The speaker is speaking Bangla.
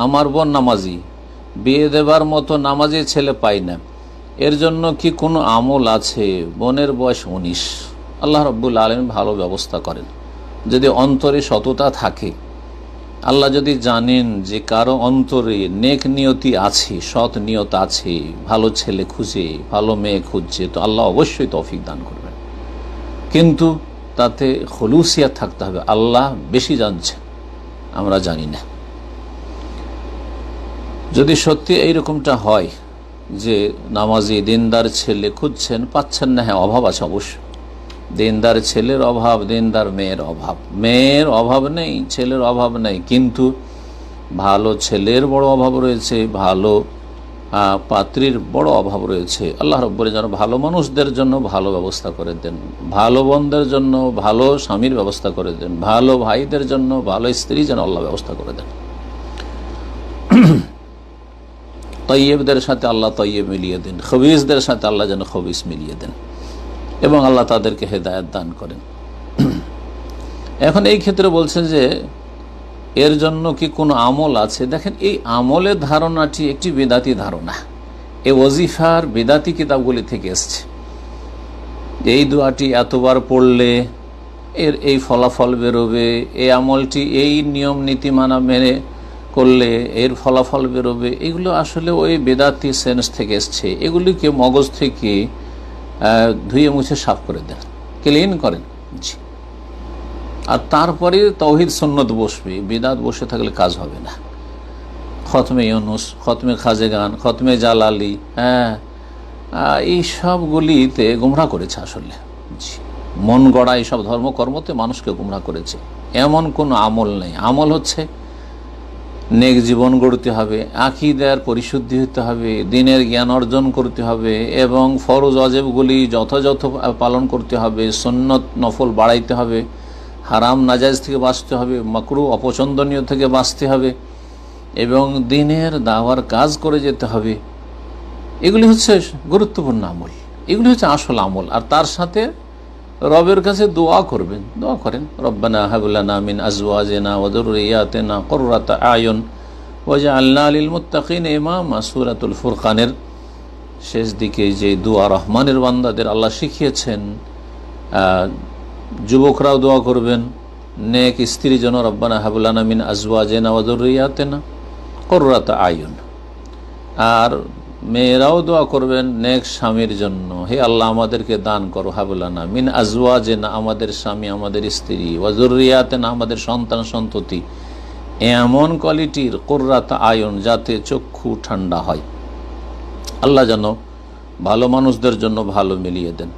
আমার বোন নামাজি, বিয়ে দেবার মতো নামাজি ছেলে পাই না, এর জন্য কি কোনো আমল আছে? বোনের বয়স 19। আল্লাহ রাব্বুল আলামিন ভালো ব্যবস্থা করেন। যদি অন্তরে সততা থাকে, আল্লাহ যদি জানেন যে কারো অন্তরে নেক নিয়তি আছে, সৎ নিয়ত আছে, ভালো ছেলে খুঁজে, ভালো মেয়ে খুঁজছে, তো আল্লাহ অবশ্যই তৌফিক দান করবেন। কিন্তু তাতে খুলুসিয়াত থাকতে হবে। আল্লাহ বেশি জানছেন, আমরা জানি না। যদি সত্যি এইরকমটা হয় যে নামাজি দিনদার ছেলে খুঁজছেন, পাচ্ছেন না, হ্যাঁ অভাব আছে অবশ্য। দিনদার ছেলের অভাব, দিনদার মেয়ের অভাব। মেয়ের অভাব নেই, ছেলের অভাব নেই, কিন্তু ভালো ছেলের বড় অভাব রয়েছে, ভালো পাত্রীর বড় অভাব রয়েছে। আল্লাহ রাব্বুল যেন ভালো মানুষদের জন্য ভালো ব্যবস্থা করে দেন, ভালো বোনদের জন্য ভালো স্বামীর ব্যবস্থা করে দেন, ভালো ভাইদের জন্য ভালো স্ত্রী যেন আল্লাহ ব্যবস্থা করে দেন। তৈয়বদের সাথে আল্লাহ তৈয়ব মিলিয়ে দেন, খবিসদের সাথে আল্লাহ যেন খবিস মিলিয়ে দেন এবং আল্লাহ তাদেরকে হেদায়েত দান করেন। এখন এই ক্ষেত্রে বলছেন যে এর জন্য কি কোনো আমল আছে? দেখেন, এই আমলের ধারণাটি একটি বেদাতি ধারণা। এই ওজিফার বেদাতি কিতাবগুলি থেকে এসছে। এই দোয়াটি এতবার পড়লে এর এই ফলাফল বেরোবে, এই আমলটি এই নিয়ম নীতিমানা মেনে করলে এর ফলাফল বেরোবে। এগুলো আসলে ওই বেদাতি সেন্স থেকে এসছে। এগুলিকে মগজ থেকে ধুয়ে মুছে সাফ করে দেন, ক্লিন করেন। আর তারপরে তাওহীদ সুন্নত বসবে। বিদাত বসে থাকলে কাজ হবে না। খতমে ইউনুস, খতমে খাজেগান, খতমে জালালি, এই সবগুলিতে গুমরাহ করেছে আসলে। মন গড়া এইসব ধর্মকর্মতে মানুষকে গুমরাহ করেছে। এমন কোনো আমল নেই। আমল হচ্ছে নেক জীবন গড়তে হবে, আকীদার পরিশুদ্ধি হতে হবে, দ্বীনের জ্ঞান অর্জন করতে হবে এবং ফরজ ওয়াজিবগুলি যথাযথ পালন করতে হবে, সুন্নত নফল বাড়াইতে হবে, হারাম নাজায়েজ থেকে বাঁচতে হবে, মাকরুহ অপছন্দনীয় থেকে বাঁচতে হবে এবং দ্বীনের দাওয়ার কাজ করে যেতে হবে। এগুলি হচ্ছে গুরুত্বপূর্ণ আমল, এগুলি হচ্ছে আসল আমল। আর তার সাথে রবের কাছে দোয়া করবেন, দোয়া করেন, রব্বানা হাব লানা মিন আজওয়াজিনা ওয়া যুররিয়াতিনা কুররাতা আয়ুন ওয়াজআলনা লিল মুত্তাকিনা ইমামা। সূরাতুল ফুরকানের শেষ দিকে যে দোয়া রহমানের বান্দাদের আল্লাহ শিখিয়েছেন, যুবকরাও দোয়া করবেন নেক স্ত্রীর জন্য, রব্বানা হাব লানা মিন আজওয়াজিনা ওয়া যুররিয়াতিনা কুররাতা আয়ুন। আর মেয়েরাও দোয়া করবেন নেক স্বামীর জন্য, হে আল্লাহ আমাদেরকে দান করো, হাবলানা মিন আজওয়াজিনা, আমাদের স্বামী আমাদের স্ত্রী, ওয়া যুররিয়াতিনা, আমাদের সন্তান সন্ততি, এমন কোয়ালিটির কুররাতা আয়ুন, যাতে চক্ষু ঠান্ডা হয়। আল্লাহ যেন ভালো মানুষদের জন্য ভালো মিলিয়ে দেন।